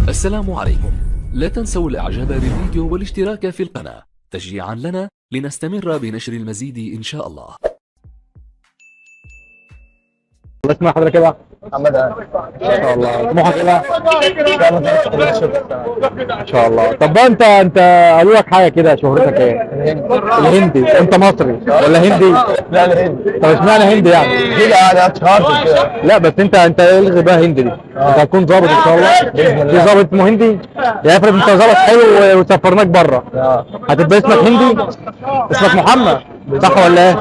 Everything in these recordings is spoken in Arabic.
السلام عليكم. لا تنسوا الاعجاب بالفيديو والاشتراك في القناة تشجيعا لنا لنستمر بنشر المزيد ان شاء الله. الله اسمع حضرتك ايه بقى؟ محمد علي. ما شاء الله. طموحك ايه بقى؟ ان شاء الله. طب بقى انت قالوا لك حاجه كده، شهرتك ايه؟ الهندي. انت مصري ولا هندي؟ لا الهند. طب اشمعنى هندي يعني؟ دي انا اتشهرت كده. لا بس انت الغي بقى هندي دي. انت هتكون ظابط ان شاء الله. بإذن الله. في ظابط اسمه هندي؟ يعني افرض انت ظابط حلو وسافرناك بره، هتبقى اسمك هندي؟ اسمك محمد صح ولا ايه؟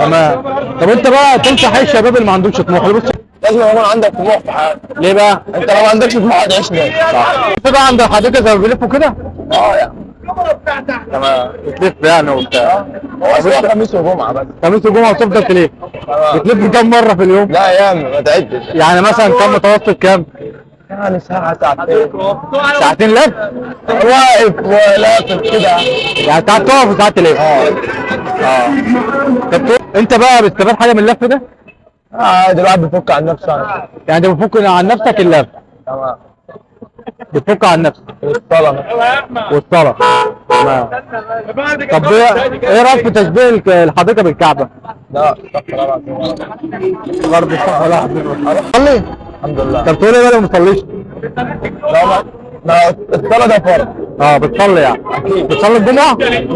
تمام. طب انت بقى تنصح ايه الشباب اللي ما عندهمش طموح؟ بص، لازم يكون عندك طموح في حياتك. ليه بقى؟ انت لو ما عندكش طموح هتعيش ليه؟ صح. انت بقى عند حضرتك زي ما بيلفوا كده؟ يعني تمام. بتلف يعني وبتاع. هو اسبوع خميس وجمعه بس. خميس وجمعة وتفضل تلف. بتلف كام مرة في اليوم؟ لا ايام ما تعدش. يعني مثلا كام متوسط كام؟ يعني ساعه ساعتين. ساعتين لف؟ واقف ولافف كده. يعني ساعات تقف وساعات تلف. طب انت بقى بتستفاد حاجة من اللف ده؟ عادي الواحد بيفك عن نفسه يعني. يعني انت بتفك عن نفسك اللف، تمام. بتفك عن نفسك الصلاه. والصلاة. تمام. طب ايه رأيك في تشبيه الحديقة بالكعبة؟ لا استغفر الله العظيم. برضه صح ولا تصلي؟ الحمد لله. طب تقول ايه بقى لو ما تصليش؟ لا ما الصلاه ده فرض. بتصلي يعني؟ اكيد. بتصلي الجمعة؟ يعني